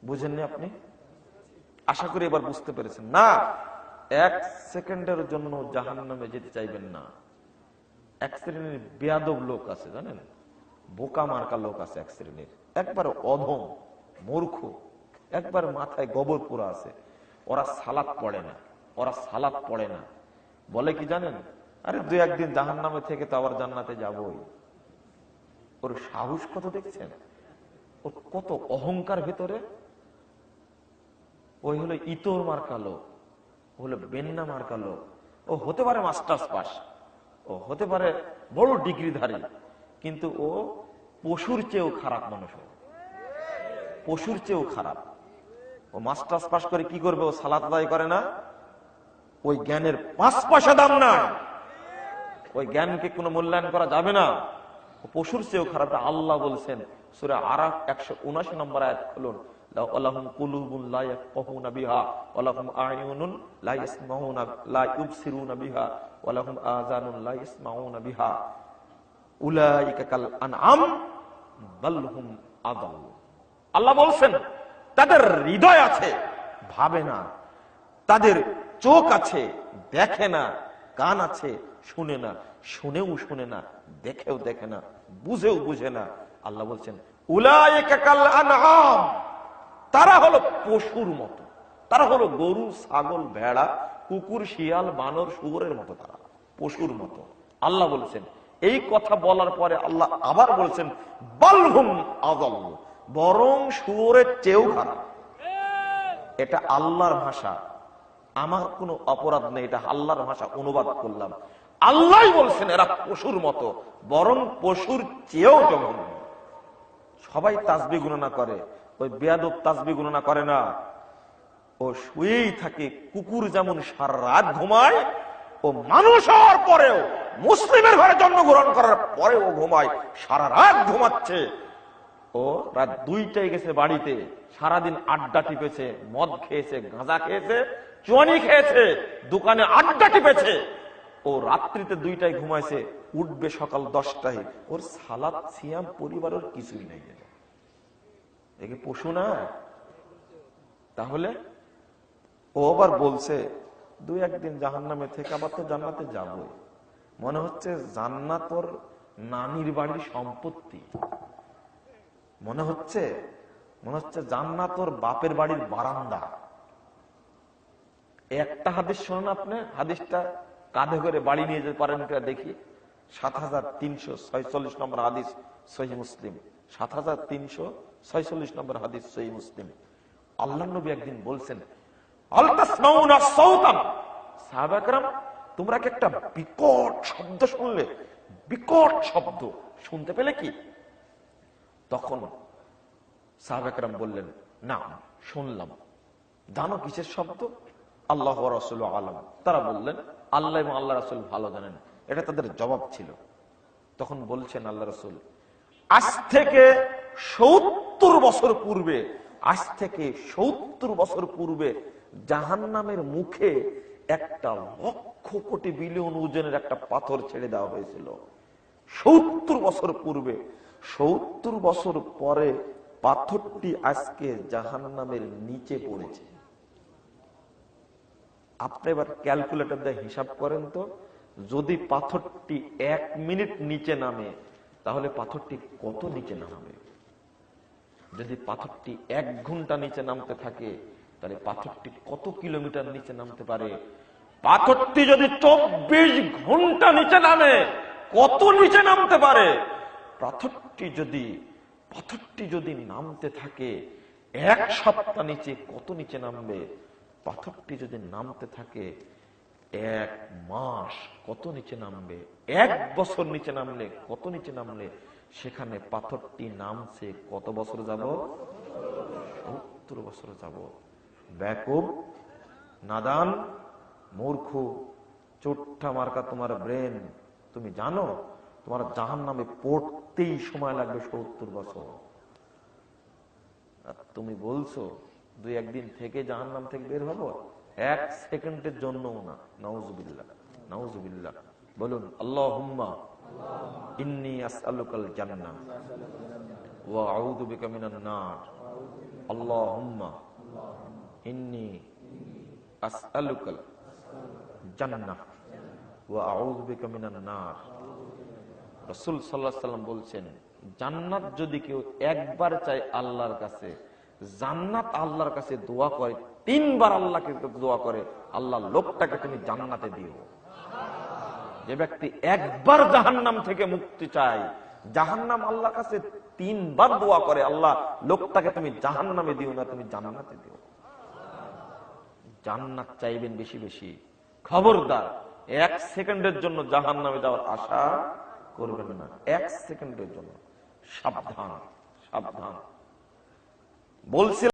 বুঝেননি আপনি? আশা করি এবার বুঝতে পেরেছেন। না, 1 সেকেন্ডের জন্য জাহান্নামে যেতে চাইবেন না। এক শ্রেণীর বেয়াদব লোক আছে, জানেন, বোকা মার্কা লোক আছে এক শ্রেণীর, একবার অধম মূর্খ, একবার মাথায় গোবর পোড়া আছে। ওরা সালাত পড়ে না, ওরা সালাত পড়ে না। বলে কি জানেন? আরে 2-1 দিন জাহান্নামে থেকে তো আবার জান্নাতে যাবই। ওর সাহস কত দেখছেন? ওর কত অহংকার ভেতরে। ওই হলো ইতর মার্কা লোক, হলো বেন্না মার্কা লোক। ও হতে পারে মাস্টার্স পাস, ও হতে পারে বড় ডিগ্রিধারী, কিন্তু ও পশুর চেয়েও খারাপ মানুষ। পশুর চেয়েও খারাপ। ও মাস্টার্স পাস করে কি করবে? ও সালাত আদায় করে না। ওই জ্ঞানের 5 পয়সা দাম না। ওই জ্ঞানকে কোনো মূল্যায়ন করা যাবে না। ও পশুর চেয়েও খারাপ। আল্লাহ বলছেন সূরা আরাফ 179 নম্বর আয়াত খুলুন, লাহুম কুলুবুন লা ইয়াফকাহুনা বিহা ওয়া লাহুম আ'য়ুনুন লা ইয়াসমাউনা লা ইউবসিরুনা বিহা ওয়া লাহুম আযানুন লা ইয়াসমাউনা বিহা উলাইকা কাল আনআম বাল হুম আযাল। আল্লাহ বলছেন তাদের হৃদয় আছে, ভাবে না, তাদের চোখ আছে, দেখে না, কান আছে, শুনে না, শুনেও শুনে না, দেখেও দেখে না, বুঝেও বুঝে না। আল্লাহ বলছেন উলাইকা কাল আনআম, তারা হলো পশুর মতো, তারা হলো গরু, ছাগল, ভেড়া, কুকুর, শিয়াল, বানর, শুয়োরের মতো, তারা পশুর মতো। আল্লাহ বলছেন। এই কথা বলার পরে আল্লাহ আবার বলছেন বালহুম আযাল, বরং শুয়োরের চেয়েও খারাপ। এটা আল্লাহর ভাষা, আমার কোনো অপরাধ নেই, এটা আল্লাহর ভাষা অনুবাদ করলাম। আল্লাহ বলছেন এরা পশুর মতো, বরং পশুর চেয়েও জঘন্য। সবাই তাসবিহ গণনা করে, ওই বেয়াদব তাসবিহ গণনা করে না। ও শুয়েই থাকে। কুকুর যেমন সারা রাত ঘুমায়, ও মানুষ হওয়ার পরেও, মুসলিমের ঘরে জন্মগ্রহণ করার পরেও ঘুমায়, সারা রাত ঘুমাচ্ছে। ও রাত 2টায় গেছে বাড়িতে, সারাদিন আড্ডা টিপেছে, মদ খেয়েছে, গাঁজা খেয়েছে, চুয়ানি খেয়েছে, দোকানে আড্ডা টিপেছে। ও রাত্রিতে 2টায় ঘুমাইছে, উঠবে সকাল 10টায়। ওর সালাত সিয়াম পরিবারের কিছুই নেই। একে পশু না? তাহলে ও আবার বলছে 2-1 দিন জাহান্নামে থেকে আবার তো জান্নাতে যাবো। মনে হচ্ছে জান্নাত ওর নানির বাড়ির সম্পত্তি। মনে হচ্ছে জান্নাত ওর বাপের বাড়ির বারান্দা। একটা হাদিস শোনেন আপনি, হাদিসটা কাঁধে করে বাড়ি নিয়ে যেতে পারেন কিনা দেখি। 7346 নম্বর হাদিস সহিহ মুসলিম, 7346 নম্বর হাদিস সহিহ মুসলিম। আল্লাহর নবী একদিন বলছেন আল তাসমাউনা সাওতান, সাহাবা کرام তোমরা কি একটা বিকট শব্দ শুনলে? বিকট শব্দ শুনতে পেলে কি? তখন সাহাবা کرام বললেন না, শুনলাম। জানো কিসের শব্দ? আল্লাহ ওয়া রাসূলু আলাম। তারা বললেন আল্লাহ এবং আল্লাহ রাসূল ভালো জানেন। এটা তাদের জবাব ছিল। তখন বলছেন আল্লাহ রাসূল, আজ থেকে 70 বছর পূর্বে, আজ থেকে 70 বছর পূর্বে জাহান্নামের মুখে একটা 1,00,00,000 বিলিয়ন ওজনের একটা পাথর ছেড়ে দেওয়া হয়েছিল। 70 বছর পূর্বে। 70 বছর পরে পাথরটি আজকে জাহান্নামের নিচে পড়েছে। আপনি এবার ক্যালকুলেটর দিয়ে হিসাব করেন তো, যদি পাথরটি 1 মিনিট নিচে নামে তাহলে পাথরটি কত নিচে নামবে? যদি পাথরটি 1 ঘন্টা নিচে নামতে থাকে তাহলে পাথরটি কত কিলোমিটার নিচে নামতে পারে? পাথরটি যদি 24 ঘন্টা নিচে নামে কত নিচে নামতে পারে? পাথরটি যদি নামতে থাকে 1 সপ্তাহ নিচে, কত নিচে নামবে? পাথরটি যদি নামতে থাকে 1 মাস, কত নিচে নামবে? 1 বছর নিচে নামলে কত নিচে নামলে? সেখানে পাথরটি নামছে কত বছর যাব? 70 বছর যাব। বেকুব, নাদান, মূর্খ, চোট্টা মার্কা তোমার ব্রেন। তুমি জানো তোমার জাহান্নামে পড়তেই সময় লাগবে 70 বছর। আর তুমি বলছো 2-1 দিন থেকে জাহান্নাম থেকে বের হবো? 1 সেকেন্ডের জন্যও না। নাউজুবিল্লাহ, নাউজুবিল্লাহ। বলুন আল্লাহুম্মা ইন্নী আসআলুকাল জান্নাহ ওয়া আউযু বিকা মিনান নার। আল্লাহুম্মা ইন্নী আসআলুকাল জান্নাহ ওয়া আউযু বিকা মিনান নার। রাসূল সাল্লাল্লাহু আলাইহি ওয়াসাল্লাম বলছেন, জান্নাত যদি কেউ একবার চায় আল্লাহর কাছে, জান্নাত আল্লাহর কাছে দোয়া করে, 3 বার আল্লাহকে দোয়া করে, আল্লাহ লোকটাকে তুমি জান্নাতে দিও। যে ব্যক্তি একবার জাহান্নাম থেকে মুক্তি চায়, জাহান্নাম আল্লাহর কাছে 3 বার দোয়া করে, আল্লাহ লোকটাকে তুমি জাহান্নামে দিও না, তুমি জান্নাতে দিও। জান্নাত চাইবেন বেশি বেশি। খবরদার 1 সেকেন্ডের জন্য জাহান্নামে যাওয়ার আশা করবেন না, 1 সেকেন্ডের জন্য। সাবধান, সাবধান বলছি।